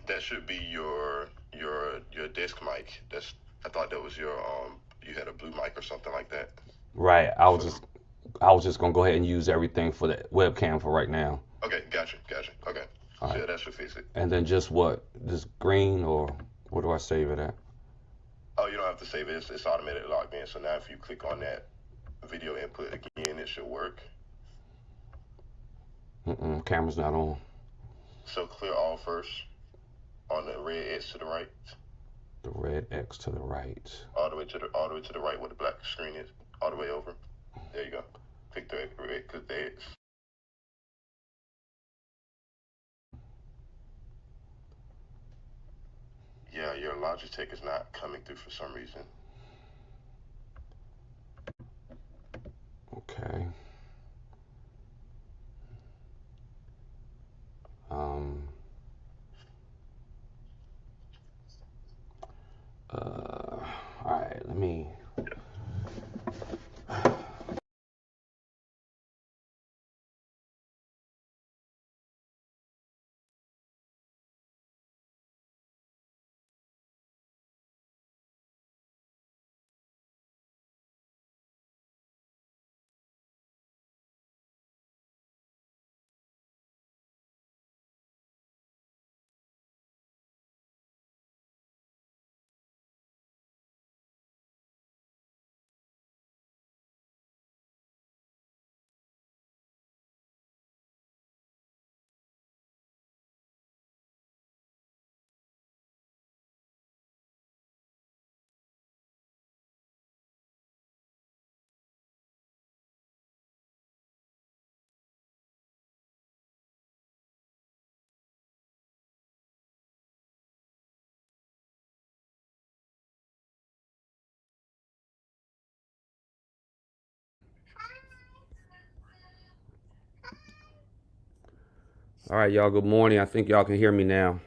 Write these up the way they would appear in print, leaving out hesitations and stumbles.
That should be your desk mic. I thought that was your you had a blue mic or something like that. Right. I was just gonna go ahead and use everything for the webcam for right now. Okay, gotcha. Okay. All right. Yeah, that should fix it. And then just what? Just green, or where do I save it at? Oh, you don't have to save it. It's automatically logged in. So now if you click on that video input again, it should work. Camera's not on. So clear all first on the red X to the right. The red X to the right. All the way to the right where the black screen is. All the way over. There you go. Click the X. Yeah, your Logitech is not coming through for some reason. Okay. All right, let me. All right, y'all, good morning. I think y'all can hear me now.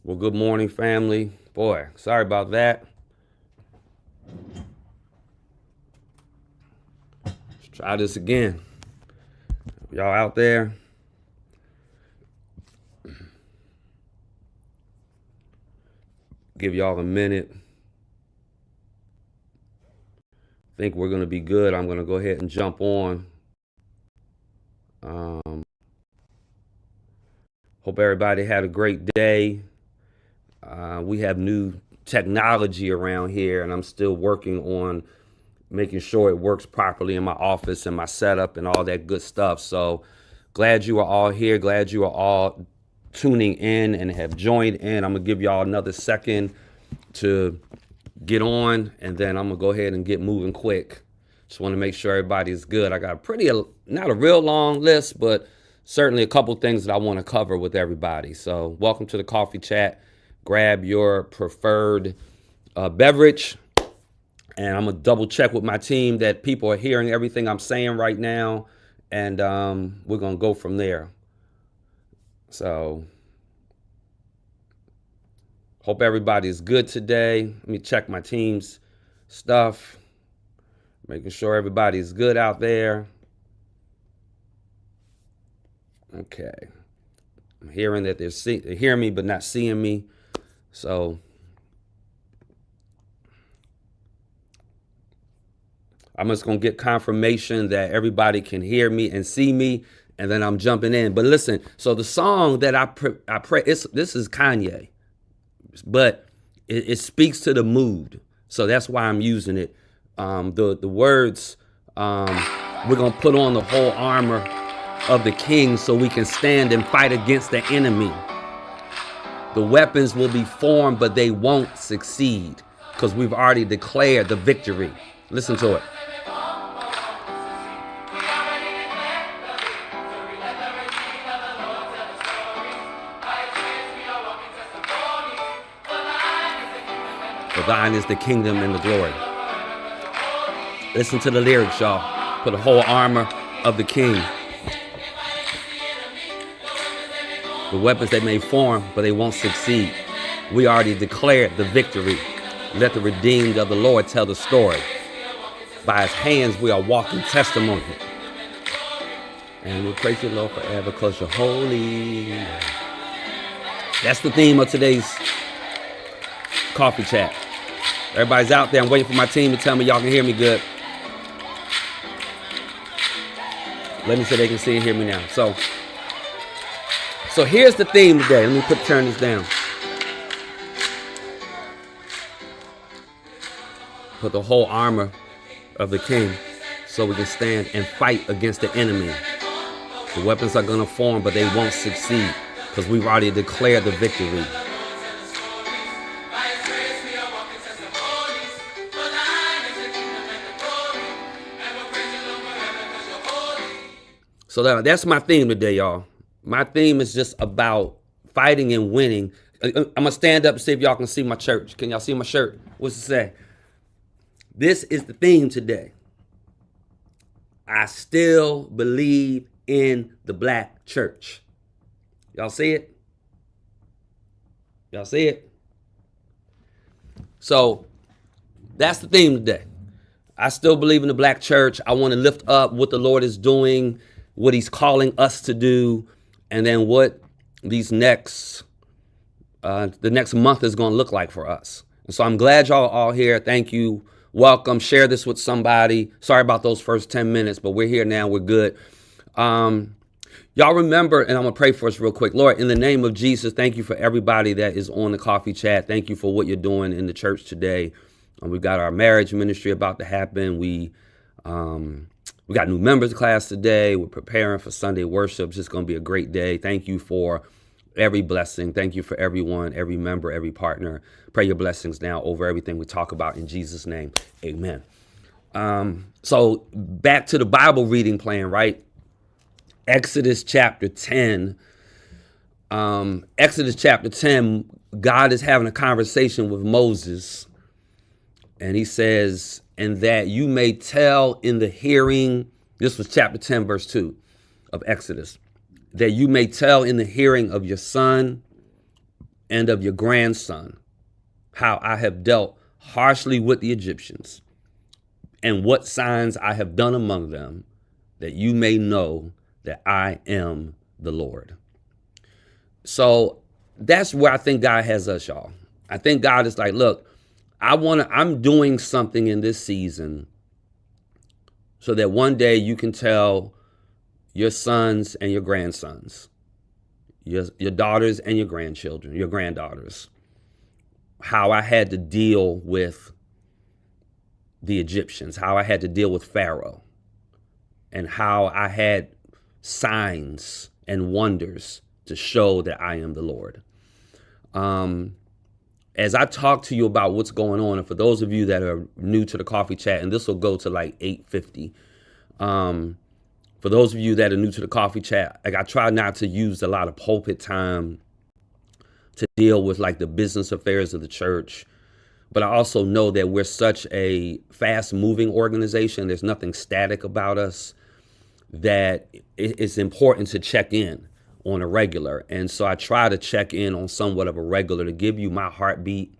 Well, good morning, family. Boy, sorry about that. Let's try this again. Y'all out there? Give y'all a minute. Think we're going to be good. I'm going to go ahead and jump on. Hope everybody had a great day. We have new technology around here, and I'm still working on making sure it works properly in my office and my setup and all that good stuff. So glad you are all here. Glad you are all tuning in and have joined in. I'm going to give y'all another second to get on, and then I'm going to go ahead and get moving quick. Just want to make sure everybody's good. I got not a real long list, but certainly a couple things that I want to cover with everybody. So welcome to the coffee chat. Grab your preferred beverage, and I'm going to double check with my team that people are hearing everything I'm saying right now, and we're going to go from there. So hope everybody's good today. Let me check my team's stuff, making sure everybody's good out there. Okay. I'm hearing that they're hearing me but not seeing me. So I'm just going to get confirmation that everybody can hear me and see me, and then I'm jumping in. But listen, so the song that I pray, this is Kanye, but it speaks to the mood. So that's why I'm using it. The words, we're going to put on the whole armor of the King so we can stand and fight against the enemy. The weapons will be formed, but they won't succeed because we've already declared the victory. Listen to it. For thine is the kingdom and the glory. Listen to the lyrics, y'all. For the whole armor of the King. The weapons they may form, but they won't succeed. We already declared the victory. Let the redeemed of the Lord tell the story. By his hands we are walking testimony. And we'll praise you, Lord, forever because you're holy. That's the theme of today's coffee chat. Everybody's out there. I'm waiting for my team to tell me y'all can hear me good. Let me say they can see and hear me now. So here's the theme today. Let me turn this down. Put the whole armor of the King so we can stand and fight against the enemy. The weapons are going to form, but they won't succeed because we've already declared the victory. So that's my theme today, y'all. My theme is just about fighting and winning. I'm going to stand up and see if y'all can see my church. Can y'all see my shirt? What's it say? This is the theme today. I still believe in the black church. Y'all see it? Y'all see it? So that's the theme today. I still believe in the black church. I want to lift up what the Lord is doing, what he's calling us to do, and then what the next month is going to look like for us. And so I'm glad y'all are all here. Thank you. Welcome. Share this with somebody. Sorry about those first 10 minutes, but we're here now. We're good. Y'all remember, and I'm going to pray for us real quick. Lord, in the name of Jesus, thank you for everybody that is on the coffee chat. Thank you for what you're doing in the church today. We've got our marriage ministry about to happen. We got new members class today. We're preparing for Sunday worship. It's just going to be a great day. Thank you for every blessing. Thank you for everyone, every member, every partner. Pray your blessings now over everything we talk about in Jesus' name. Amen. So back to the Bible reading plan, right? Exodus chapter 10. Exodus chapter 10, God is having a conversation with Moses. And he says, and that you may tell in the hearing, this was chapter 10, verse 2 of Exodus, that you may tell in the hearing of your son and of your grandson how I have dealt harshly with the Egyptians and what signs I have done among them, that you may know that I am the Lord. So that's where I think God has us, y'all. I think God is like, look, I'm doing something in this season so that one day you can tell your sons and your grandsons, your daughters and your grandchildren, your granddaughters, how I had to deal with the Egyptians, how I had to deal with Pharaoh, and how I had signs and wonders to show that I am the Lord. As I talk to you about what's going on, and for those of you that are new to the coffee chat, and this will go to like 8:50. For those of you that are new to the coffee chat, like I try not to use a lot of pulpit time to deal with like the business affairs of the church. But I also know that we're such a fast moving organization. There's nothing static about us, that it's important to check in on a regular. And so I try to check in on somewhat of a regular to give you my heartbeat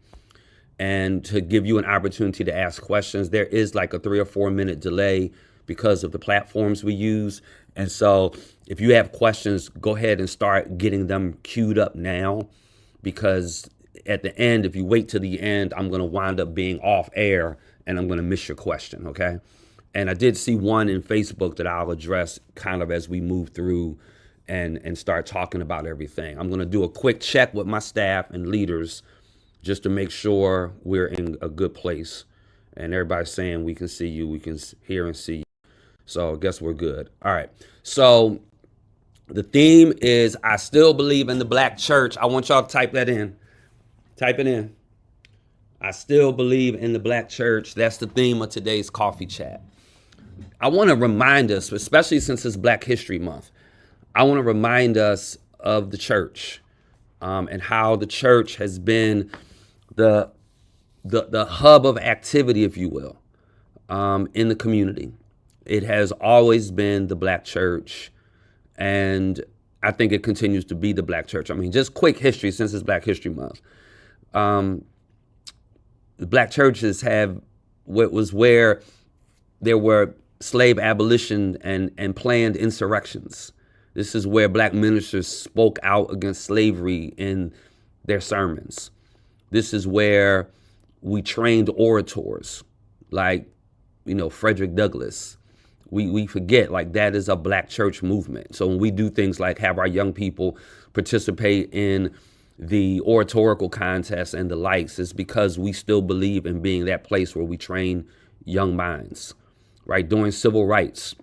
and to give you an opportunity to ask questions. There is like a 3 or 4 minute delay because of the platforms we use. And so if you have questions, go ahead and start getting them queued up now, because at the end, if you wait to the end, I'm going to wind up being off air and I'm going to miss your question. Okay. And I did see one in Facebook that I'll address kind of as we move through and start talking about everything. I'm going to do a quick check with my staff and leaders just to make sure we're in a good place. And everybody's saying we can see you, we can hear and see you. So I guess we're good. All right. So the theme is I still believe in the black church. I want y'all to type that in. Type it in. I still believe in the black church. That's the theme of today's coffee chat. I want to remind us, especially since it's Black History Month, I want to remind us of the church and how the church has been the hub of activity, if you will, in the community. It has always been the black church, and I think it continues to be the black church. I mean, just quick history since it's Black History Month. The black churches have what was where there were slave abolition and planned insurrections. This is where black ministers spoke out against slavery in their sermons. This is where we trained orators like, Frederick Douglass. We forget, like, that is a black church movement. So when we do things like have our young people participate in the oratorical contests and the likes, it's because we still believe in being that place where we train young minds, right? During civil rights,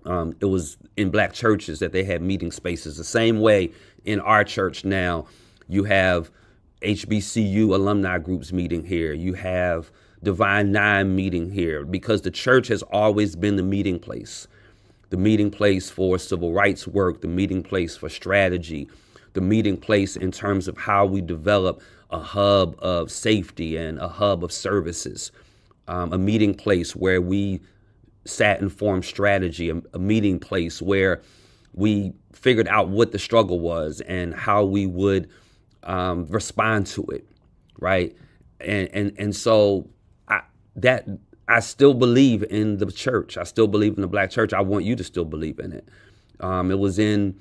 it was in black churches that they had meeting spaces. The same way in our church now, you have HBCU alumni groups meeting here. You have Divine Nine meeting here, because the church has always been the meeting place for civil rights work, the meeting place for strategy, the meeting place in terms of how we develop a hub of safety and a hub of services, a meeting place where we sat and formed strategy, a meeting place where we figured out what the struggle was and how we would respond to it, right? And so I still believe in the church. I still believe in the black church. I want you to still believe in it. It was in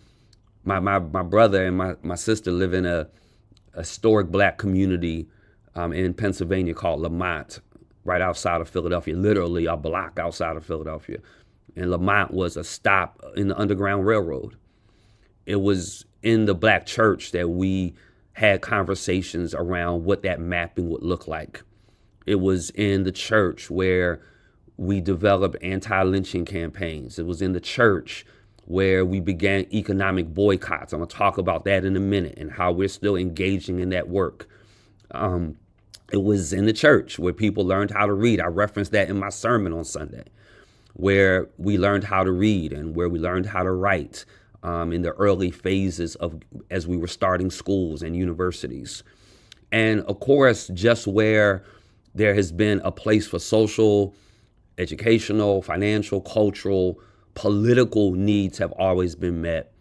my brother and my sister live in a historic black community in Pennsylvania called Lamont, right outside of Philadelphia, literally a block outside of Philadelphia. And Lamont was a stop in the Underground Railroad. It was in the black church that we had conversations around what that mapping would look like. It was in the church where we developed anti-lynching campaigns. It was in the church where we began economic boycotts. I'm going to talk about that in a minute and how we're still engaging in that work. It was in the church where people learned how to read. I referenced that in my sermon on Sunday, where we learned how to read and where we learned how to write in the early phases as we were starting schools and universities. And of course, just where there has been a place for social, educational, financial, cultural, political needs have always been met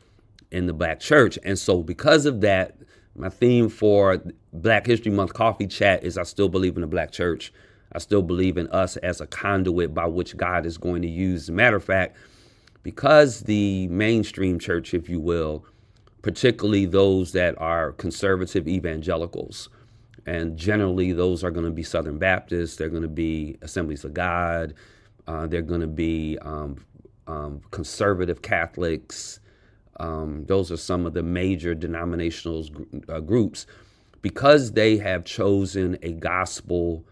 in the black church. And so because of that, my theme for Black History Month Coffee Chat is I still believe in the black church. I still believe in us as a conduit by which God is going to use. As a matter of fact, because the mainstream church, if you will, particularly those that are conservative evangelicals, and generally those are going to be Southern Baptists, they're going to be Assemblies of God, they're going to be conservative Catholics. Those are some of the major denominational groups, because they have chosen a gospel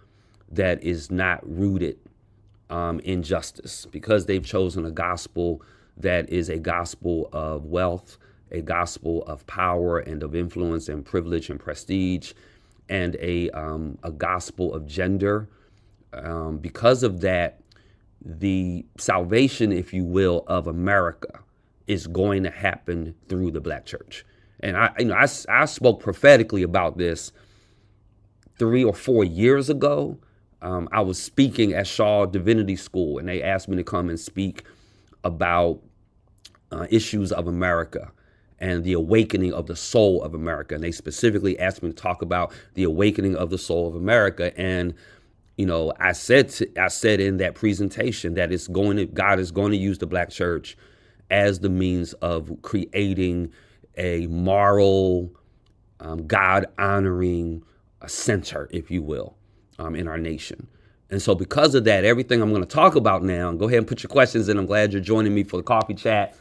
that is not rooted in justice, because they've chosen a gospel that is a gospel of wealth, a gospel of power and of influence and privilege and prestige, and a gospel of gender. Because of that, the salvation, if you will, of America is going to happen through the black church. And I spoke prophetically about this 3 or 4 years ago. I was speaking at Shaw Divinity School, and they asked me to come and speak about issues of America and the awakening of the soul of America. And they specifically asked me to talk about the awakening of the soul of America. And I said in that presentation that God is going to use the black church as the means of creating a moral, God-honoring center, if you will, in our nation. And so because of that, everything I'm going to talk about now, and go ahead and put your questions in. I'm glad you're joining me for the coffee chat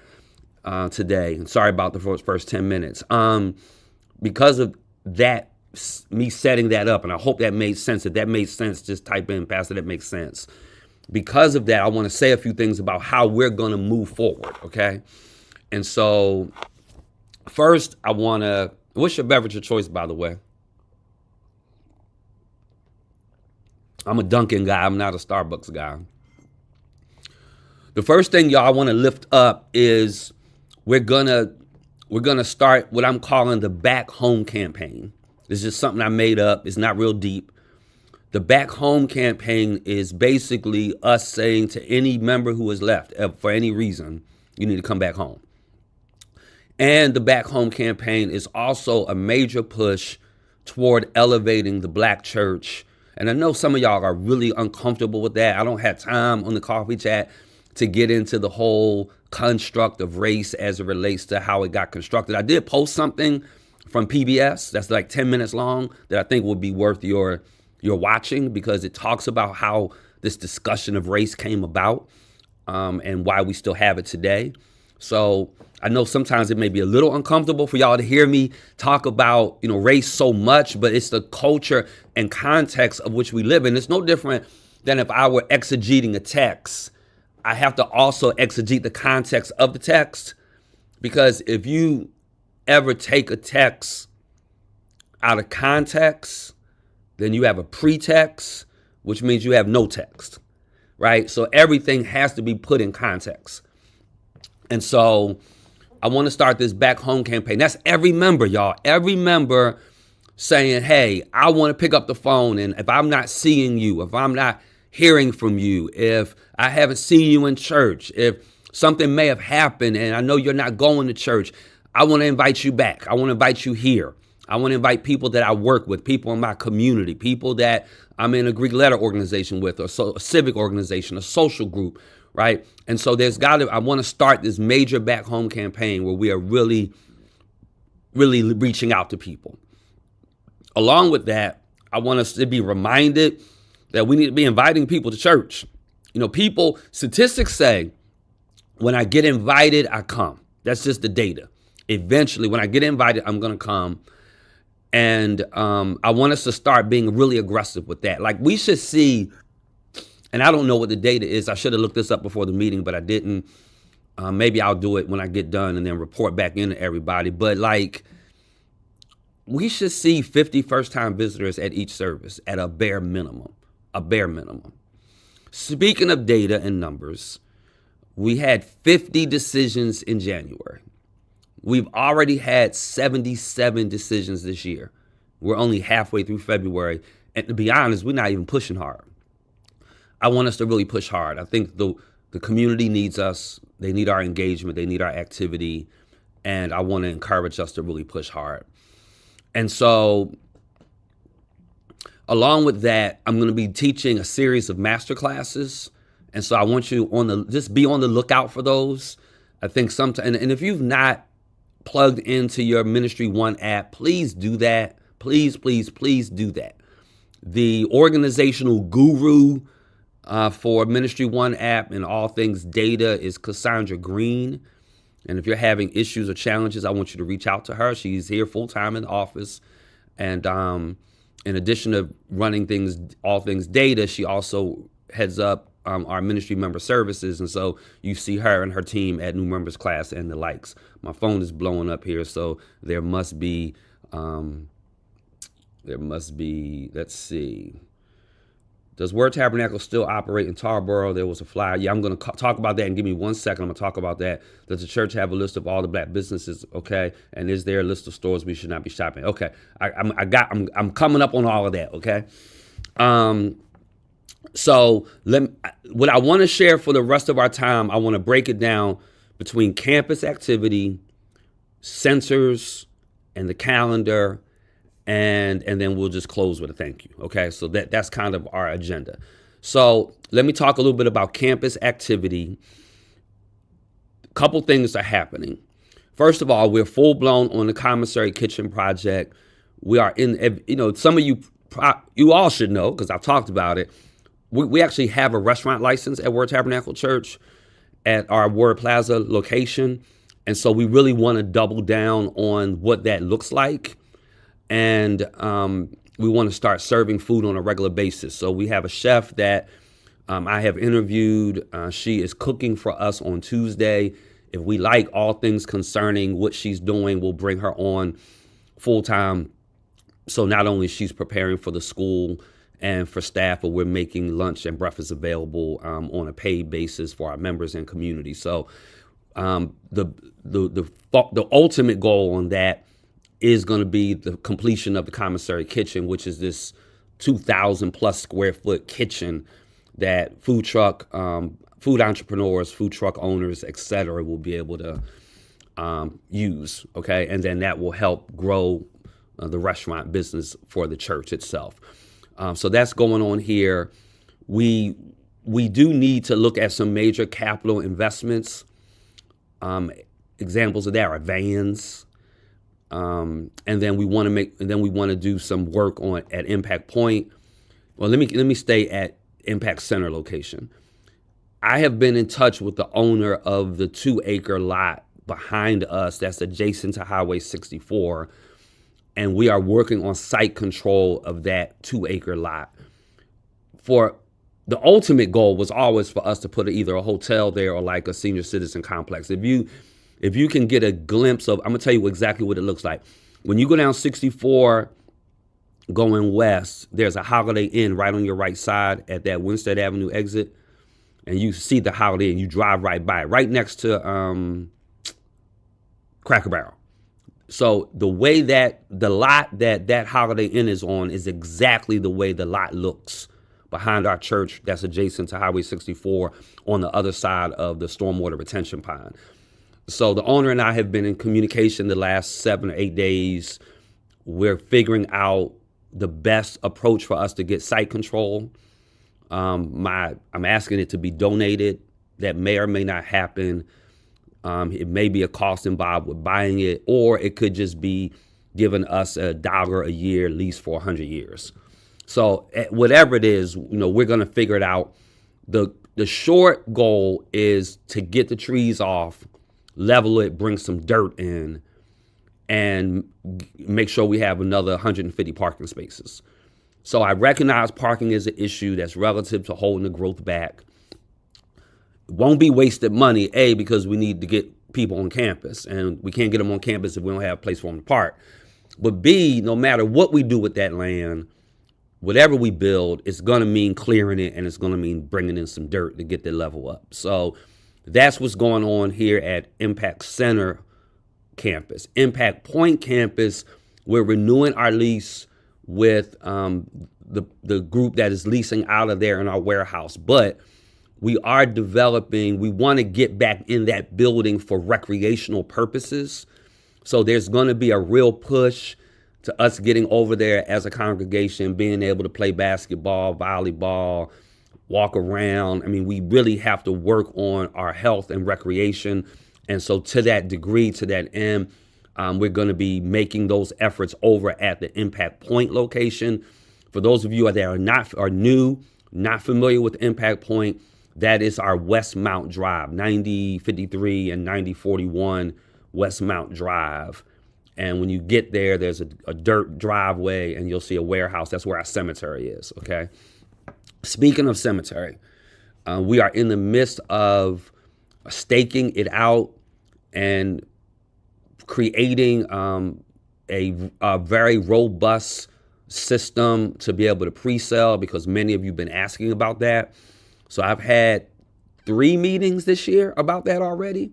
today. And sorry about the first 10 minutes. Because of that, me setting that up, and I hope that made sense. If that made sense, just type in, Pastor, that makes sense. Because of that, I want to say a few things about how we're going to move forward, okay? And so first, what's your beverage of choice, by the way? I'm a Dunkin' guy. I'm not a Starbucks guy. The first thing, y'all, I want to lift up is we're gonna start what I'm calling the Back Home campaign. This is something I made up. It's not real deep. The Back Home campaign is basically us saying to any member who is left, for any reason, you need to come back home. And the Back Home campaign is also a major push toward elevating the black church. And I know some of y'all are really uncomfortable with that. I don't have time on the coffee chat to get into the whole construct of race as it relates to how it got constructed. I did post something from PBS that's like 10 minutes long that I think would be worth your watching, because it talks about how this discussion of race came about, and why we still have it today. So I know sometimes it may be a little uncomfortable for y'all to hear me talk about, race so much, but it's the culture and context of which we live in. It's no different than if I were exegeting a text. I have to also exegete the context of the text, because if you ever take a text out of context, then you have a pretext, which means you have no text, right? So everything has to be put in context. And so I want to start this back home campaign. That's every member, y'all. Every member saying, hey, I want to pick up the phone. And if I'm not seeing you, if I'm not hearing from you, if I haven't seen you in church, if something may have happened and I know you're not going to church, I want to invite you back. I want to invite you here. I want to invite people that I work with, people in my community, people that I'm in a Greek letter organization with, or a civic organization, a social group, right? And so I want to start this major back home campaign where we are really, really reaching out to people. Along with that, I want us to be reminded that we need to be inviting people to church. Statistics say, when I get invited, I come. That's just the data. Eventually, when I get invited, I'm going to come. And I want us to start being really aggressive with that. Like, we should see, and I don't know what the data is. I should have looked this up before the meeting, but I didn't. Maybe I'll do it when I get done and then report back into everybody. But we should see 50 first-time visitors at each service at a bare minimum. A bare minimum. Speaking of data and numbers, we had 50 decisions in January. We've already had 77 decisions this year. We're only halfway through February. And to be honest, we're not even pushing hard. I want us to really push hard. I think the community needs us. They need our engagement. They need our activity. And I want to encourage us to really push hard. And so, along with that, I'm going to be teaching a series of master classes. And so I want you just be on the lookout for those. I think sometimes, and if you've not plugged into your Ministry One app, please do that. Please, please, please do that. The organizational guru for Ministry One app and all things data is Cassandra Green. And if you're having issues or challenges, I want you to reach out to her. She's here full time in the office. And in addition to running all things data, she also heads up our ministry member services. And so you see her and her team at new members class and the likes. My phone is blowing up here. So there must be, let's see. Does Word Tabernacle still operate in Tarboro? There was a flyer. Yeah, I'm going to talk about that, and give me 1 second. I'm going to talk about that. Does the church have a list of all the black businesses? Okay. And is there a list of stores we should not be shopping? Okay. I'm coming up on all of that. Okay. So what I want to share for the rest of our time, I want to break it down between campus activity, censors, and the calendar, and then we'll just close with a thank you. Okay, so that's kind of our agenda. So let me talk a little bit about campus activity. A couple things are happening. First of all, we're full blown on the commissary kitchen project. We are in, some of you all should know, because I've talked about it. We actually have a restaurant license at Word Tabernacle Church at our Word Plaza location. And so we really want to double down on what that looks like. And we want to start serving food on a regular basis. So we have a chef that I have interviewed. She is cooking for us on Tuesday. If we like all things concerning what she's doing, we'll bring her on full time. So not only she's preparing for the school and for staff, but we're making lunch and breakfast available on a paid basis for our members and community. So the ultimate goal on that is going to be the completion of the commissary kitchen, which is this 2,000 plus square foot kitchen that food entrepreneurs, food truck owners, et cetera, will be able to use. Okay. And then that will help grow the restaurant business for the church itself. So that's going on here. We we do need to look at some major capital investments. Examples of that are vans. And then we want to do some work at Impact Point. Well, let me stay at Impact Center location. I have been in touch with the owner of the 2-acre lot behind us that's adjacent to Highway 64, and we are working on site control of that 2-acre lot. For the ultimate goal was always for us to put either a hotel there or like a senior citizen complex. If you can get a glimpse of, I'm gonna tell you exactly what it looks like. When you go down 64 going west, there's a Holiday Inn right on your right side at that Winstead Avenue exit. And you see the Holiday Inn, you drive right by it, right next to Cracker Barrel. So the way that the lot that Holiday Inn is on is exactly the way the lot looks behind our church that's adjacent to Highway 64 on the other side of the stormwater retention pond. So the owner and I have been in communication the last 7 or 8 days. We're figuring out the best approach for us to get site control. I'm asking it to be donated. That may or may not happen. It may be a cost involved with buying it, or it could just be giving us $1 a year lease for 100 years. So whatever it is, we're going to figure it out. The short goal is to get the trees off, level it, bring some dirt in, and make sure we have another 150 parking spaces. So I recognize parking is an issue that's relative to holding the growth back. It won't be wasted money, A, because we need to get people on campus, and we can't get them on campus if we don't have a place for them to park. But B, no matter what we do with that land, whatever we build, it's going to mean clearing it, and it's going to mean bringing in some dirt to get the level up. So that's what's going on here at Impact Center campus. Impact Point campus, we're renewing our lease with the group that is leasing out of there in our warehouse. But we are developing, we want to get back in that building for recreational purposes. So there's going to be a real push to us getting over there as a congregation, being able to play basketball, volleyball, walk around. I mean, we really have to work on our health and recreation. And so to that degree, to that end, we're going to be making those efforts over at the Impact Point location. For those of you that are new, not familiar with Impact Point, that is our Westmount Drive, 9053 and 9041 Westmount Drive. And when you get there, there's a dirt driveway, and you'll see a warehouse. That's where our cemetery is, okay? Speaking of cemetery, we are in the midst of staking it out and creating a very robust system to be able to pre-sell, because many of you have been asking about that. So I've had 3 meetings this year about that already,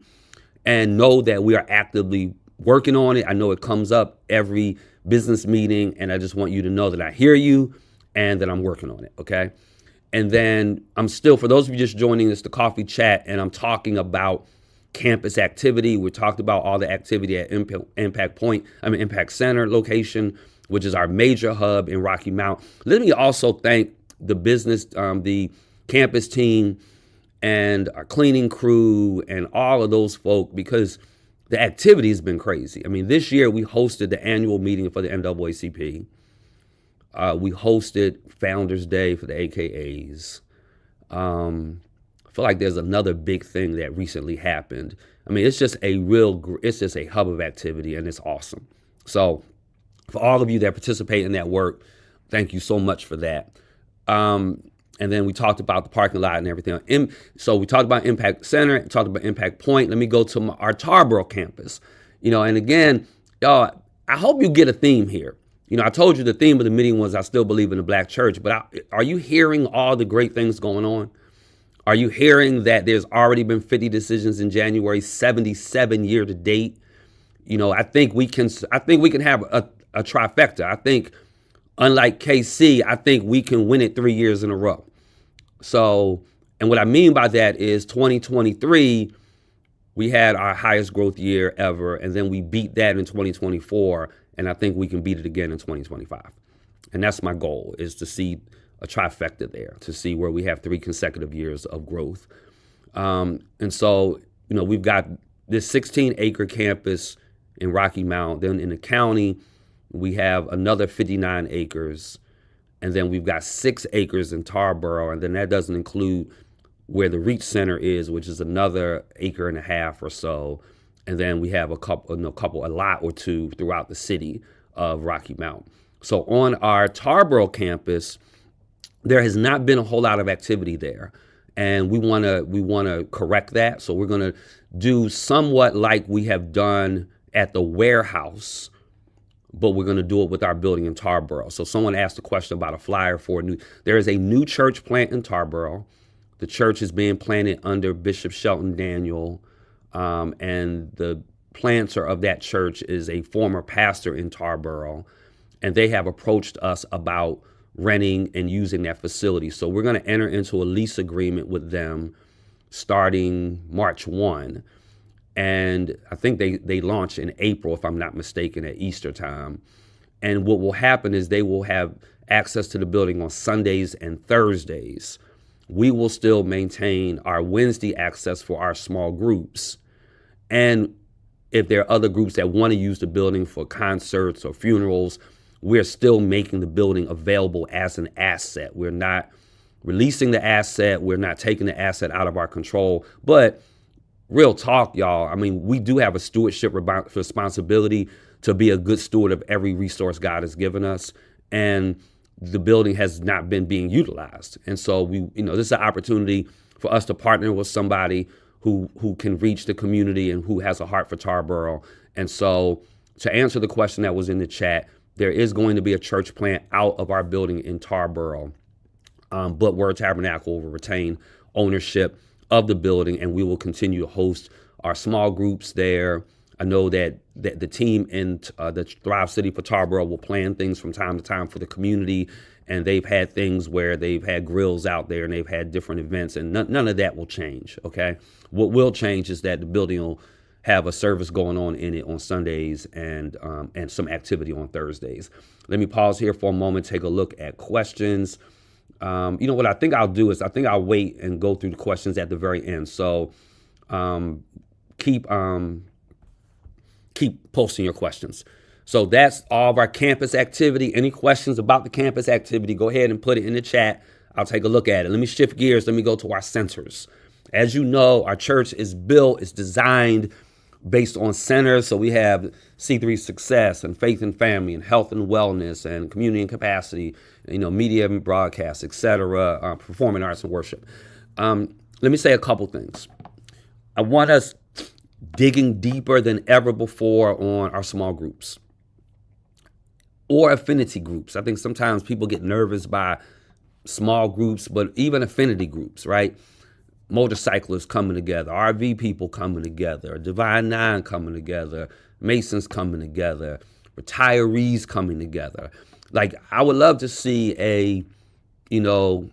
and know that we are actively working on it. I know it comes up every business meeting, and I just want you to know that I hear you and that I'm working on it, okay? And then I'm still, for those of you just joining us, the coffee chat, and I'm talking about campus activity. We talked about all the activity at Impact Center location, which is our major hub in Rocky Mount. Let me also thank the campus team and our cleaning crew and all of those folk, because the activity has been crazy. I mean, this year we hosted the annual meeting for the NAACP. We hosted Founders Day for the AKAs. I feel like there's another big thing that recently happened. I mean, it's just a hub of activity, and it's awesome. So for all of you that participate in that work, thank you so much for that. And then we talked about the parking lot and everything. So we talked about Impact Center, talked about Impact Point. Let me go to our Tarboro campus. And again, y'all, I hope you get a theme here. I told you the theme of the meeting was I still believe in the Black church, but are you hearing all the great things going on? Are you hearing that there's already been 50 decisions in January, 77 year to date? I think we can have a trifecta. I think, unlike KC, I think we can win it 3 years in a row. So, and what I mean by that is 2023, we had our highest growth year ever, and then we beat that in 2024, and I think we can beat it again in 2025. And that's my goal, is to see a trifecta there to see where we have 3 consecutive years of growth. And so, we've got this 16-acre campus in Rocky Mount. Then in the county, we have another 59 acres. And then we've got 6 acres in Tarboro. And then that doesn't include where the Reach Center is, which is another 1.5 acres or so. And then we have a lot or two throughout the city of Rocky Mount. So on our Tarboro campus, there has not been a whole lot of activity there. And we want to correct that. So we're going to do somewhat like we have done at the warehouse, but we're going to do it with our building in Tarboro. So someone asked a question about a flyer for there is a new church plant in Tarboro. The church is being planted under Bishop Shelton Daniel. And the planter of that church is a former pastor in Tarboro. And they have approached us about renting and using that facility. So we're going to enter into a lease agreement with them starting March 1. And I think they launch in April, if I'm not mistaken, at Easter time. And what will happen is they will have access to the building on Sundays and Thursdays. We will still maintain our Wednesday access for our small groups. And if there are other groups that want to use the building for concerts or funerals, we're still making the building available as an asset. We're not releasing the asset. We're not taking the asset out of our control. But real talk, y'all, I mean, we do have a stewardship responsibility to be a good steward of every resource God has given us. And the building has not been being utilized. And so this is an opportunity for us to partner with somebody who can reach the community and who has a heart for Tarboro. And so to answer the question that was in the chat, there is going to be a church plant out of our building in Tarboro, but Word Tabernacle will retain ownership of the building, and we will continue to host our small groups there. I know that the team in the Thrive City for Tarboro will plan things from time to time for the community, and they've had things where they've had grills out there and they've had different events, and none of that will change, okay? What will change is that the building will have a service going on in it on Sundays and some activity on Thursdays. Let me pause here for a moment, take a look at questions. What I think I'll do is I'll wait and go through the questions at the very end. So keep posting your questions. So that's all of our campus activity. Any questions about the campus activity, go ahead and put it in the chat. I'll take a look at it. Let me shift gears. Let me go to our centers. As you know, our church is designed based on centers. So we have C3 Success and Faith and Family and Health and Wellness and Community and Capacity, Media and Broadcast, etc., Performing Arts and Worship. Let me say a couple things. I want us digging deeper than ever before on our small groups or affinity groups. I think sometimes people get nervous by small groups, but even affinity groups, right? Motorcyclists coming together, RV people coming together, Divine Nine coming together, Masons coming together, retirees coming together. Like, I would love to see a young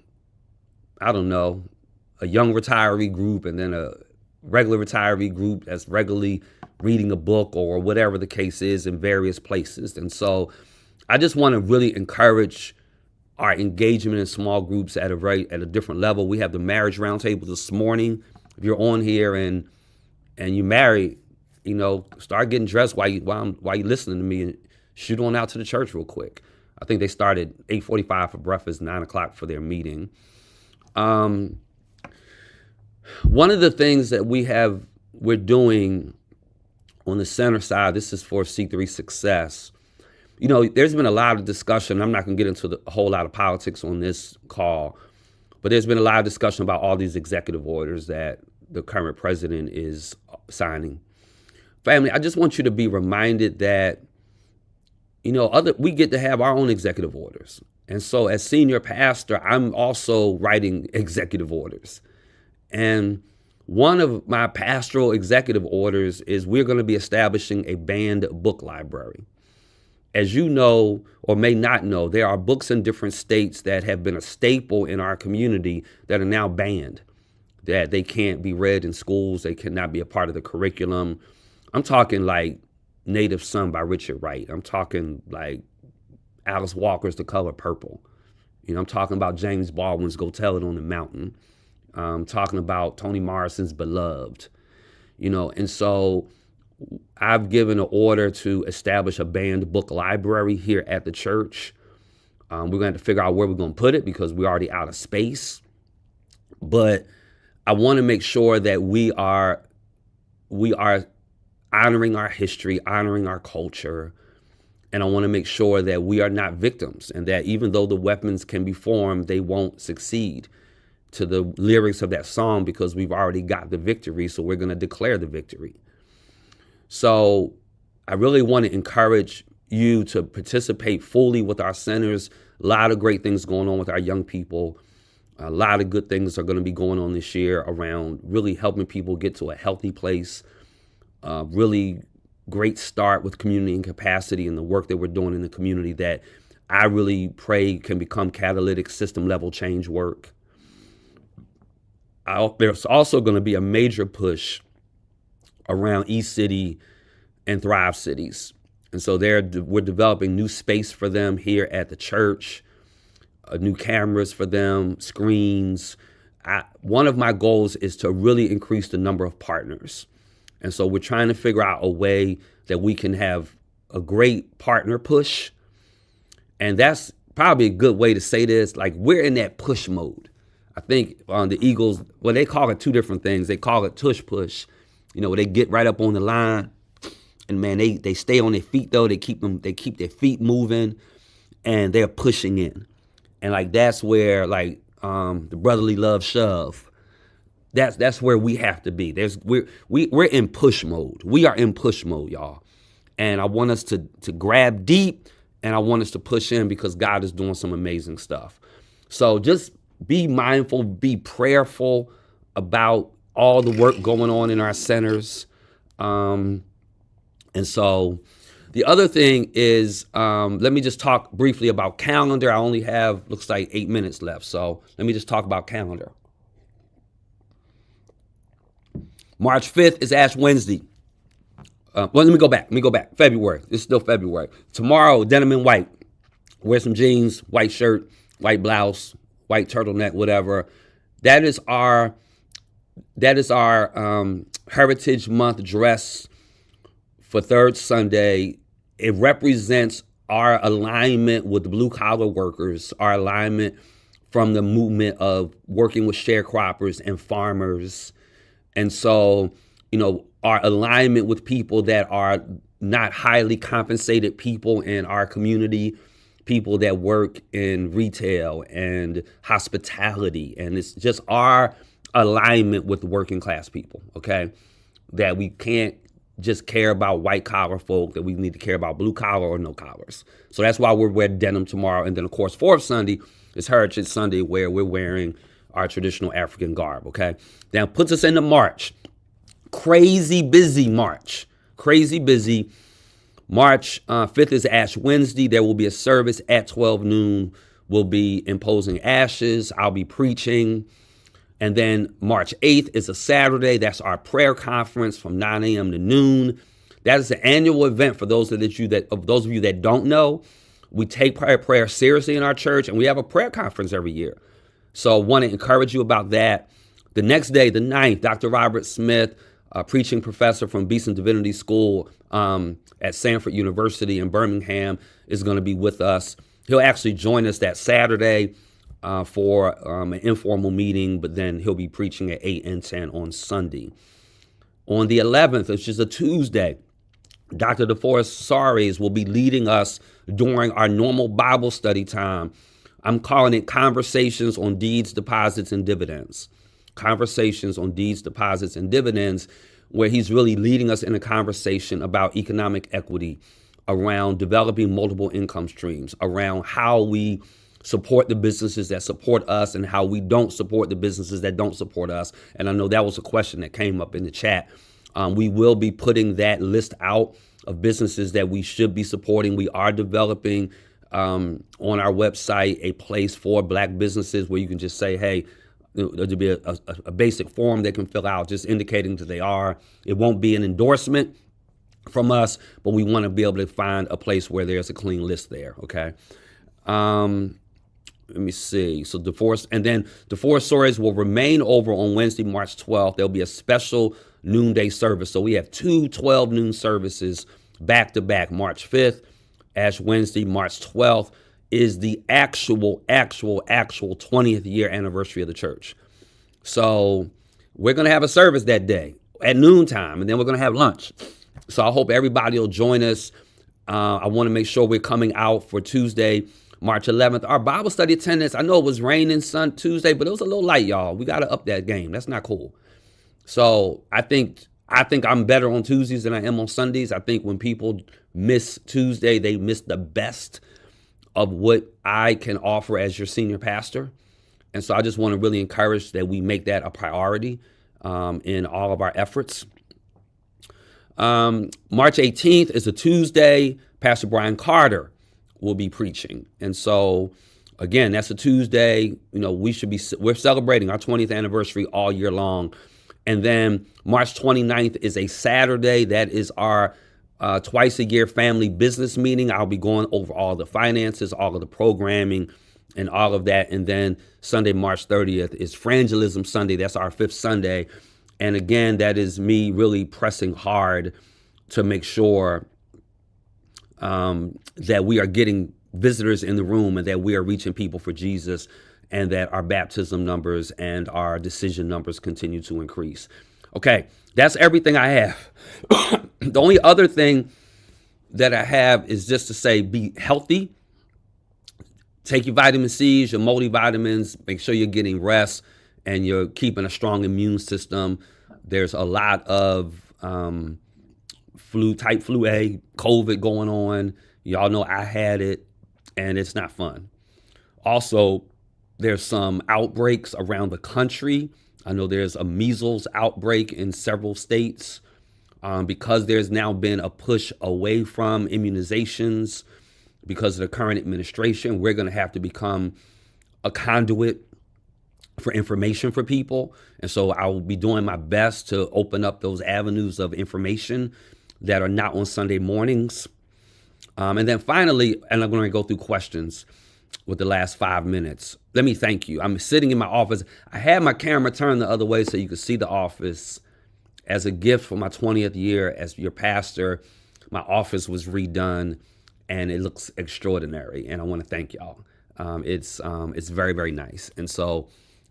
retiree group and then a regular retiree group that's regularly reading a book or whatever the case is in various places. And so I just want to really encourage our engagement in small groups at a different level. We have the marriage roundtable this morning. If you're on here and you're married, start getting dressed while you listening to me and shoot on out to the church real quick. I think they started 8:45 for breakfast, 9 o'clock for their meeting. One of the things that we're doing on the center side, this is for C3 Success. There's been a lot of discussion. I'm not going to get into a whole lot of politics on this call, but there's been a lot of discussion about all these executive orders that the current president is signing. Family, I just want you to be reminded that, we get to have our own executive orders. And so as senior pastor, I'm also writing executive orders. And one of my pastoral executive orders is we're going to be establishing a banned book library. As you know, or may not know, there are books in different states that have been a staple in our community that are now banned, that they can't be read in schools. They cannot be a part of the curriculum. I'm talking like Native Son by Richard Wright. I'm talking like Alice Walker's The Color Purple. I'm talking about James Baldwin's Go Tell It on the Mountain. Talking about Toni Morrison's Beloved. And so I've given an order to establish a banned book library here at the church. We're going to have to figure out where we're going to put it because we're already out of space. But I want to make sure that we are honoring our history, honoring our culture. And I want to make sure that we are not victims and that even though the weapons can be formed, they won't succeed to the lyrics of that song because we've already got the victory. So we're going to declare the victory. So I really want to encourage you to participate fully with our centers. A lot of great things going on with our young people. A lot of good things are going to be going on this year around really helping people get to a healthy place. Really great start with community and capacity and the work that we're doing in the community that I really pray can become catalytic system level change work. There's also going to be a major push around East City and Thrive Cities. And so we're developing new space for them here at the church, new cameras for them, screens. One of my goals is to really increase the number of partners. And so we're trying to figure out a way that we can have a great partner push. And that's probably a good way to say this. Like, we're in that push mode. I think on the Eagles, well, they call it two different things. They call it tush push, where they get right up on the line. And man, they stay on their feet though. They keep their feet moving and they're pushing in. And like, that's where the brotherly love shove. That's where we have to be. We're in push mode. We are in push mode, y'all. And I want us to grab deep and I want us to push in because God is doing some amazing stuff. So just be mindful, be prayerful about all the work going on in our centers. And so the other thing is, let me just talk briefly about calendar. I only have, looks like 8 minutes left. So let me just talk about calendar. March 5th is Ash Wednesday. Let me go back. February. It's still February. Tomorrow, denim and white. Wear some jeans, white shirt, white blouse, white turtleneck, whatever. That is our Heritage Month dress for Third Sunday. It represents our alignment with blue collar workers, our alignment from the movement of working with sharecroppers and farmers. And so, our alignment with people that are not highly compensated people in our community, people that work in retail and hospitality. And it's just our alignment with working class people, okay? That we can't just care about white collar folk, that we need to care about blue collar or no collars. So that's why we're wearing denim tomorrow. And then, of course, fourth Sunday is Heritage Sunday, where we're wearing our traditional African garb, okay? Now, puts us into March. Crazy busy March. Crazy busy. March 5th is Ash Wednesday. There will be a service at 12 noon. We'll be imposing ashes. I'll be preaching. And then March 8th is a Saturday. That's our prayer conference from 9 a.m. to noon. That is an annual event for those of you that don't know. We take prayer seriously in our church, and we have a prayer conference every year. So I want to encourage you about that. The next day, the 9th, Dr. Robert Smith, a preaching professor from Beeson Divinity School at Sanford University in Birmingham, is going to be with us. He'll actually join us that Saturday for an informal meeting, but then he'll be preaching at 8 and 10 on Sunday. On the 11th, which is a Tuesday, Dr. DeForest Sares will be leading us during our normal Bible study time. I'm calling it Conversations on Deeds, Deposits, and Dividends. Conversations on Deeds, Deposits, and Dividends, where he's really leading us in a conversation about economic equity, around developing multiple income streams, around how we support the businesses that support us and how we don't support the businesses that don't support us. And I know that was a question that came up in the chat. We will be putting that list out of businesses that we should be supporting. We are developing on our website a place for Black businesses where you can just say, hey, there'll be a basic form they can fill out just indicating that they are. It won't be an endorsement from us, but we want to be able to find a place where there's a clean list there, okay? let me see. So the four stories will remain over on Wednesday, March 12th. There'll be a special noonday service. So we have two 12 noon services back to back. March 5th, Ash Wednesday, March 12th is the actual 20th year anniversary of the church. So we're going to have a service that day at noontime, and then we're going to have lunch. So I hope everybody will join us. I want to make sure we're coming out for Tuesday, March 11th. Our Bible study attendance, I know it was raining Tuesday, but it was a little light, y'all. We got to up that game. That's not cool. So I think I'm better on Tuesdays than I am on Sundays. I think when people miss Tuesday, they miss the best of what I can offer as your senior pastor. And so I just want to really encourage that we make that a priority in all of our efforts. March 18th is a Tuesday. Pastor Brian Carter will be preaching. And so, again, that's a Tuesday. You know, we're celebrating our 20th anniversary all year long. And then March 29th is a Saturday. That is our twice a year family business meeting. I'll be going over all the finances, all of the programming, and all of that. And then Sunday, March 30th is Frangelism Sunday. That's our fifth Sunday. And again, that is me really pressing hard to make sure that we are getting visitors in the room and that we are reaching people for Jesus, and that our baptism numbers and our decision numbers continue to increase. Okay, that's everything I have. The only other thing that I have is just to say, be healthy. Take your vitamin C's, your multivitamins, make sure you're getting rest and you're keeping a strong immune system. There's a lot of type flu A, COVID going on. Y'all know I had it, and it's not fun. Also, there's some outbreaks around the country. I know there's a measles outbreak in several states because there's now been a push away from immunizations because of the current administration. We're going to have to become a conduit for information for people. And so I will be doing my best to open up those avenues of information that are not on Sunday mornings. And then finally, and I'm going to go through questions with the last 5 minutes. Let me thank you. I'm sitting in my office. I had my camera turned the other way so you could see the office. As a gift for my 20th year as your pastor, my office was redone and it looks extraordinary. And I want to thank y'all. It's very, very nice. And so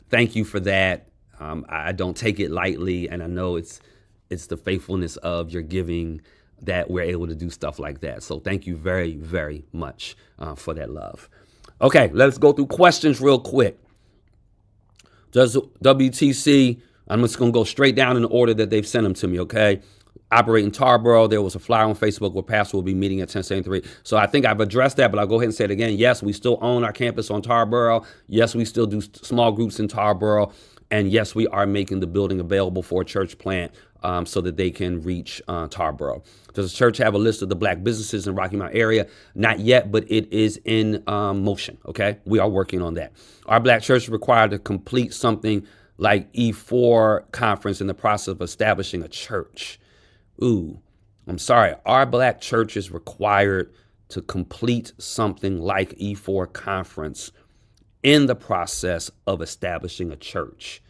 thank you for that. I don't take it lightly. And I know it's the faithfulness of your giving that we're able to do stuff like that. So thank you very, very much for that love. Okay, let's go through questions real quick. Does WTC, I'm just going to go straight down in the order that they've sent them to me, okay? Operate in Tarboro. There was a flyer on Facebook where Pastor will be meeting at 1073. So I think I've addressed that, but I'll go ahead and say it again. Yes, we still own our campus on Tarboro. Yes, we still do small groups in Tarboro. And yes, we are making the building available for a church plant so that they can reach Tarboro. Does the church have a list of the black businesses in Rocky Mount area? Not yet, but it is in motion, okay? We are working on that. Our black church is required to complete something like E4 conference in the process of establishing a church. Ooh, I'm sorry. Our black church is required to complete something like E4 conference in the process of establishing a church.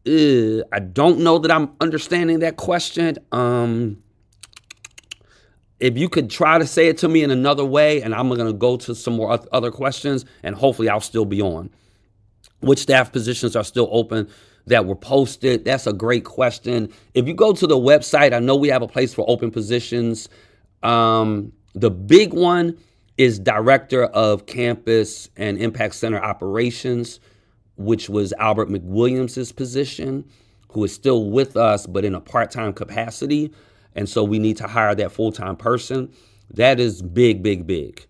I don't know that I'm understanding that question. If you could try to say it to me in another way, and I'm going to go to some more other questions, and hopefully I'll still be on. Which staff positions are still open that were posted? That's a great question. If you go to the website, I know we have a place for open positions. The big one is Director of Campus and Impact Center Operations, which was Albert McWilliams's position, who is still with us, but in a part-time capacity. And so we need to hire that full-time person. That is big, big, big.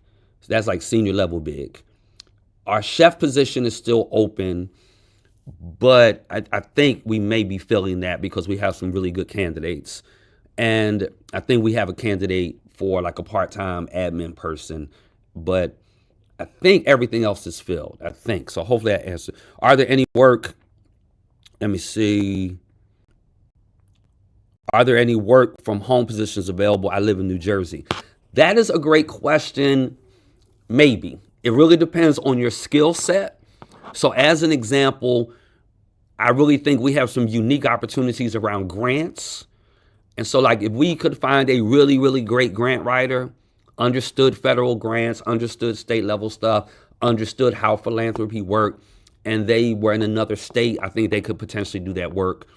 That's like senior level big. Our chef position is still open, but I think we may be filling that because we have some really good candidates. And I think we have a candidate for like a part-time admin person, but I think everything else is filled, I think. So hopefully that answers. Are there any work? Let me see. Are there any work from home positions available? I live in New Jersey. That is a great question. Maybe. It really depends on your skill set. So as an example, I really think we have some unique opportunities around grants. And so like if we could find a really, really great grant writer, understood federal grants, understood state level stuff, understood how philanthropy worked, and they were in another state, I think they could potentially do that work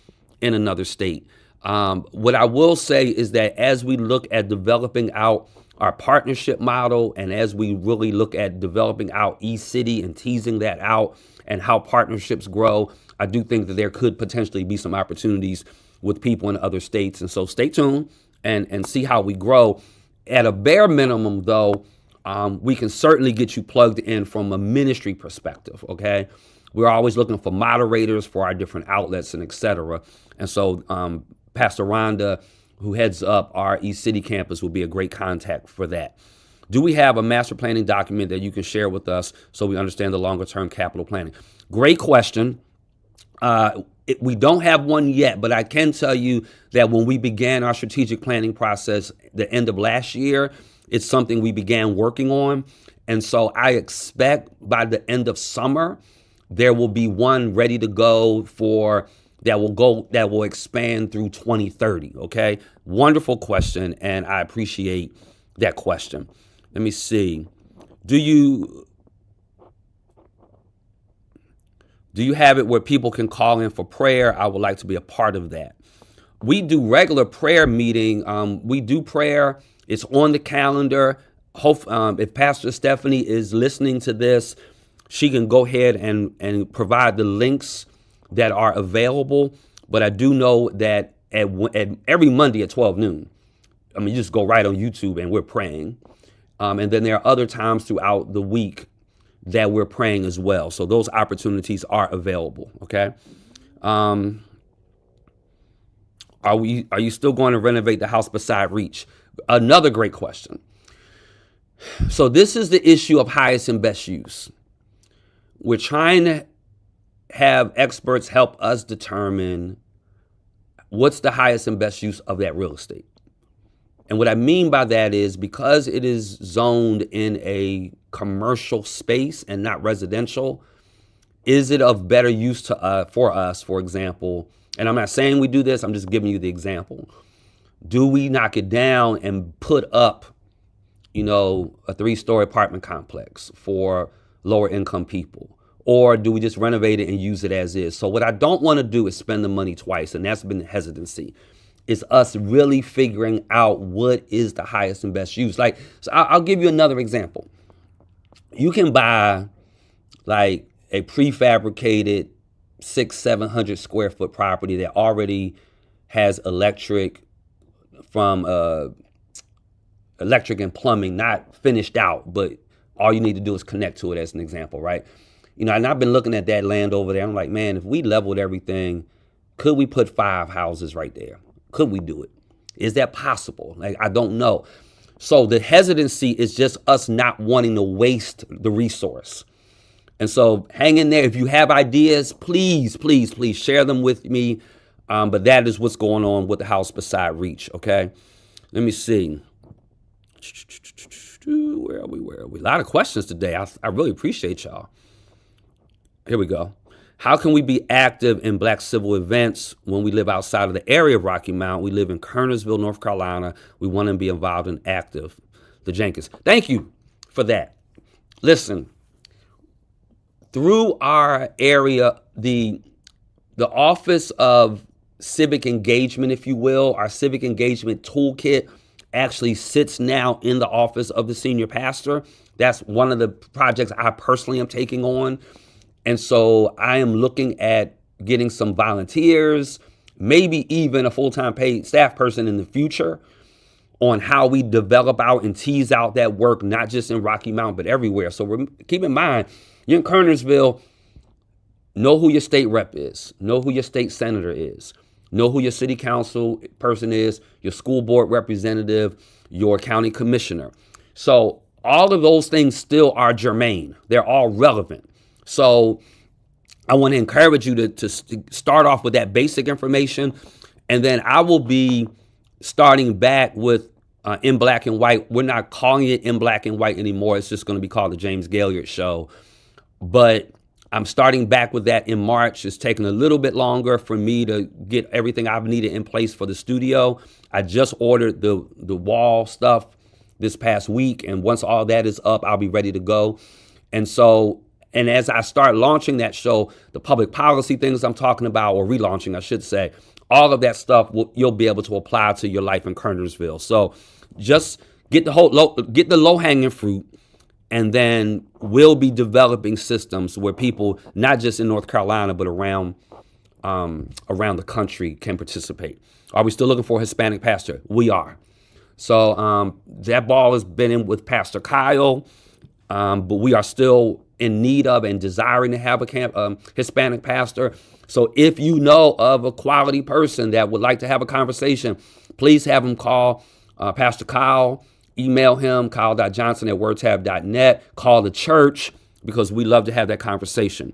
in another state. What I will say is that as we look at developing out our partnership model, and as we really look at developing out eCity and teasing that out and how partnerships grow, I do think that there could potentially be some opportunities with people in other states. And so stay tuned and see how we grow. At a bare minimum, though, we can certainly get you plugged in from a ministry perspective, okay? We're always looking for moderators for our different outlets and et cetera. And so Pastor Rhonda, who heads up our eCity campus, will be a great contact for that. Do we have a master planning document that you can share with us so we understand the longer term capital planning? Great question. We don't have one yet, but I can tell you that when we began our strategic planning process the end of last year, it's something we began working on. And so I expect by the end of summer, there will be one ready to go that will expand through 2030. Okay. Wonderful question. And I appreciate that question. Let me see. Do you have it where people can call in for prayer? I would like to be a part of that. We do regular prayer meeting. We do prayer. It's on the calendar. If Pastor Stephanie is listening to this, she can go ahead and provide the links that are available. But I do know that at every Monday at 12 noon, you just go right on YouTube and we're praying. And then there are other times throughout the week that we're praying as well. So those opportunities are available, okay? Are you still going to renovate the house beside Reach? Another great question. So this is the issue of highest and best use. We're trying to have experts help us determine what's the highest and best use of that real estate. And what I mean by that is because it is zoned in a commercial space and not residential, is it of better use for us, for example? And I'm not saying we do this, I'm just giving you the example. Do we knock it down and put up, a 3-story apartment complex for lower income people? Or do we just renovate it and use it as is? So what I don't want to do is spend the money twice, and that's been the hesitancy. It's us really figuring out what is the highest and best use. So I'll give you another example. You can buy like a prefabricated 600-700 square foot property that already has electric and plumbing, not finished out, but all you need to do is connect to it as an example, right? And I've been looking at that land over there. I'm like, man, if we leveled everything, could we put 5 houses right there? Could we do it? Is that possible? I don't know. So the hesitancy is just us not wanting to waste the resource. And so hang in there. If you have ideas, please, please, please share them with me. But that is what's going on with the house beside Reach, okay? Let me see. Where are we? A lot of questions today. I really appreciate y'all. Here we go. How can we be active in Black civil events when we live outside of the area of Rocky Mount? We live in Kernersville, North Carolina. We want to be involved and active. The Jenkins. Thank you for that. Listen, through our area, the Office of Civic Engagement, if you will, our Civic Engagement Toolkit actually sits now in the office of the senior pastor. That's one of the projects I personally am taking on. And so I am looking at getting some volunteers, maybe even a full-time paid staff person in the future on how we develop out and tease out that work, not just in Rocky Mount, but everywhere. So keep in mind, you're in Kernersville, know who your state rep is, know who your state senator is, know who your city council person is, your school board representative, your county commissioner. So all of those things still are germane. They're all relevant. So I want to encourage you to start off with that basic information. And then I will be starting back with in black and white. We're not calling it in black and white anymore. It's just going to be called the James Gailliard Show. But I'm starting back with that in March. It's taking a little bit longer for me to get everything I've needed in place for the studio. I just ordered the wall stuff this past week, and once all that is up, I'll be ready to go. And so, and as I start launching that show, the public policy things I'm talking about, or relaunching, I should say, all of that stuff you'll be able to apply to your life in Kernersville. So just get the low-hanging fruit, and then we'll be developing systems where people, not just in North Carolina, but around the country, can participate. Are we still looking for a Hispanic pastor? We are. So that ball has been in with Pastor Kyle, but we are still in need of and desiring to have a Hispanic pastor. So if you know of a quality person that would like to have a conversation, please have him call Pastor Kyle, email him, kyle.johnson@wordtab.net, call the church, because we love to have that conversation.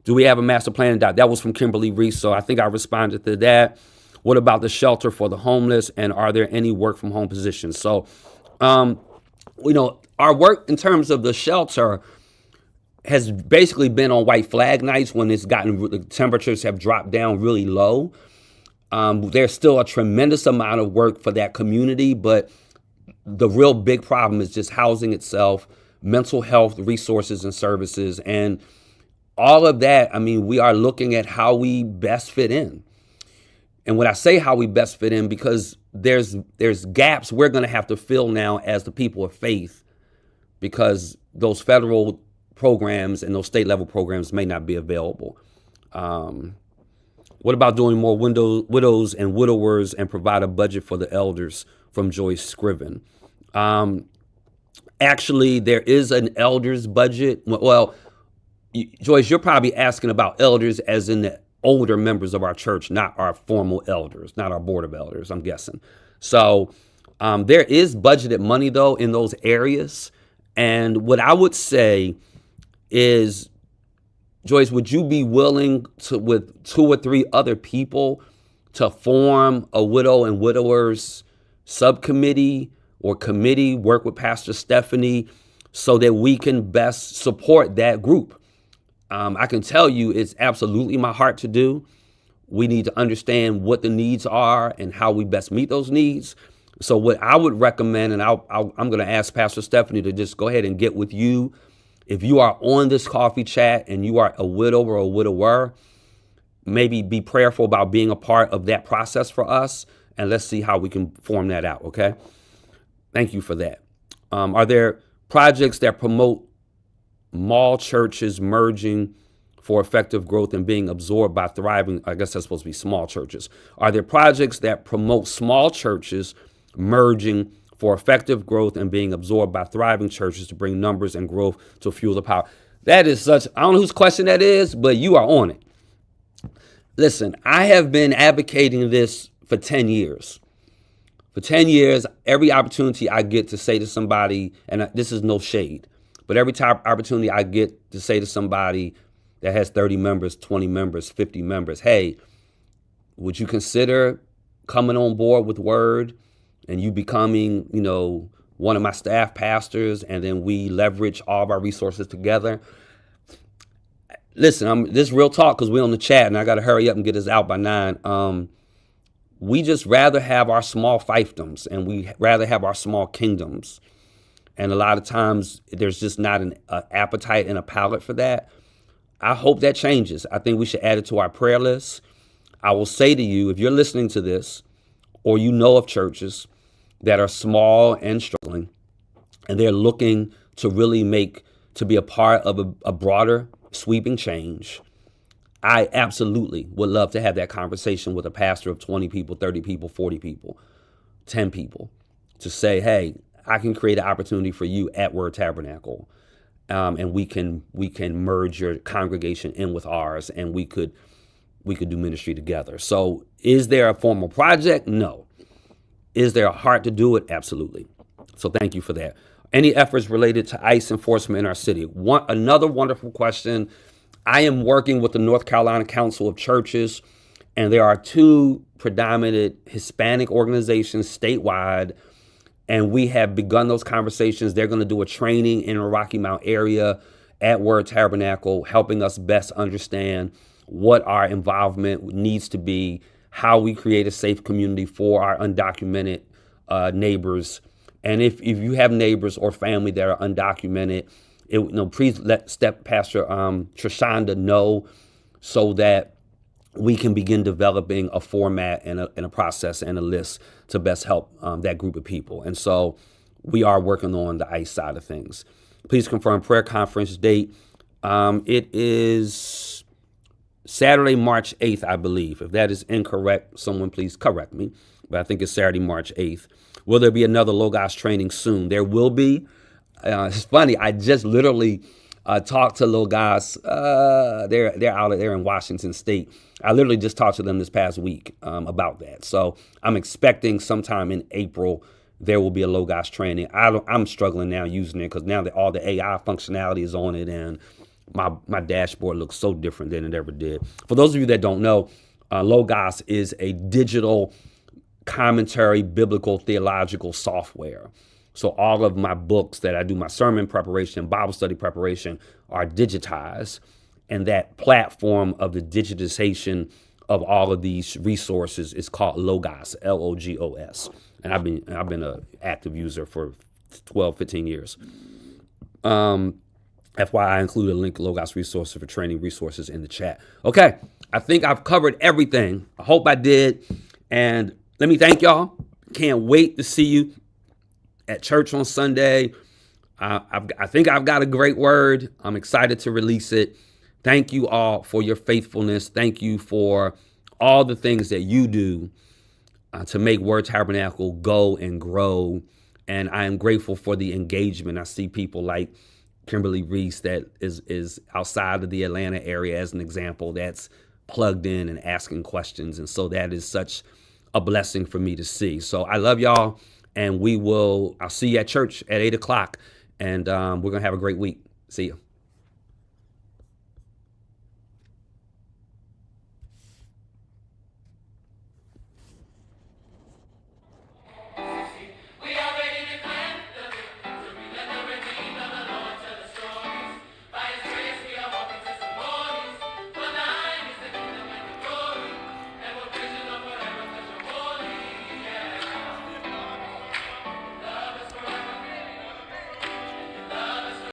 Do we have a master plan? That was from Kimberly Reese, so I think I responded to that. What about the shelter for the homeless, and are there any work from home positions? So, our work in terms of the shelter has basically been on white flag nights when the temperatures have dropped down really low. There's still a tremendous amount of work for that community, but the real big problem is just housing itself, mental health resources and services, and all of that. I mean, we are looking at how we best fit in. And when I say how we best fit in, because there's gaps we're going to have to fill now as the people of faith, because those federal programs and those state level programs may not be available. What about doing more widows and widowers and provide a budget for the elders, from Joyce Scriven? Actually, there is an elders budget. Well, Joyce, you're probably asking about elders as in the older members of our church, not our formal elders, not our board of elders, I'm guessing. So there is budgeted money, though, in those areas. And what I would say is, Joyce, would you be willing to, with 2 or 3 other people, to form a widow and widowers subcommittee or committee, work with Pastor Stephanie, so that we can best support that group? I can tell you it's absolutely my heart to do. We need to understand what the needs are and how we best meet those needs. So what I would recommend, and I'm going to ask Pastor Stephanie to just go ahead and get with you. If you are on this coffee chat and you are a widow or a widower, maybe be prayerful about being a part of that process for us, and let's see how we can form that out, okay? Thank you for that. Are there projects that promote mall churches merging for effective growth and being absorbed by thriving? I guess that's supposed to be small churches. Are there projects that promote small churches merging for effective growth and being absorbed by thriving churches to bring numbers and growth to fuel the power? That is I don't know whose question that is, but you are on it. Listen, I have been advocating this for 10 years. For 10 years, every opportunity I get to say to somebody, and this is no shade, but every opportunity I get to say to somebody that has 30 members, 20 members, 50 members, hey, would you consider coming on board with Word and you becoming, one of my staff pastors, and then we leverage all of our resources together? Listen, this is real talk, because we're on the chat and I got to hurry up and get this out by 9. We just rather have our small fiefdoms, and we rather have our small kingdoms. And a lot of times there's just not an appetite and a palate for that. I hope that changes. I think we should add it to our prayer list. I will say to you, if you're listening to this, or you know of churches that are small and struggling, and they're looking to really to be a part of a broader sweeping change, I absolutely would love to have that conversation with a pastor of 20 people, 30 people, 40 people, 10 people, to say, hey, I can create an opportunity for you at Word Tabernacle, and we can merge your congregation in with ours, and we could do ministry together. So is there a formal project? No. Is there a heart to do it? Absolutely. So thank you for that. Any efforts related to ICE enforcement in our city? Another wonderful question. I am working with the North Carolina Council of Churches, and there are 2 predominant Hispanic organizations statewide. And we have begun those conversations. They're going to do a training in the Rocky Mount area at Word Tabernacle, helping us best understand what our involvement needs to be, how we create a safe community for our undocumented neighbors. And if you have neighbors or family that are undocumented, please let Step Pastor Trishanda know so that we can begin developing a format and a process and a list to best help that group of people. And so we are working on the ICE side of things. Please confirm prayer conference date. It is Saturday, March 8th, I believe. If that is incorrect, someone please correct me. But I think it's Saturday, March 8th. Will there be another Logos training soon? There will be. It's funny. I just literally talked to Logos. They're out there in Washington State. I literally just talked to them this past week about that. So I'm expecting sometime in April there will be a Logos training. I'm struggling now using it because now that all the AI functionality is on it, and my dashboard looks so different than it ever did. For those of you that don't know, Logos is a digital commentary, biblical, theological software. So all of my books that I do, my sermon preparation, Bible study preparation, are digitized. And that platform of the digitization of all of these resources is called Logos, Logos. And I've been an active user for 12, 15 years. FYI, I include a link to Logos resources for training resources in the chat. Okay, I think I've covered everything. I hope I did. And let me thank y'all. Can't wait to see you at church on Sunday. I think I've got a great word. I'm excited to release it. Thank you all for your faithfulness. Thank you for all the things that you do to make Word Tabernacle go and grow. And I am grateful for the engagement. I see people like Kimberly Reese that is outside of the Atlanta area, as an example, that's plugged in and asking questions. And so that is such a blessing for me to see. So I love y'all. And I'll see you at church at 8 o'clock. And we're going to have a great week. See you.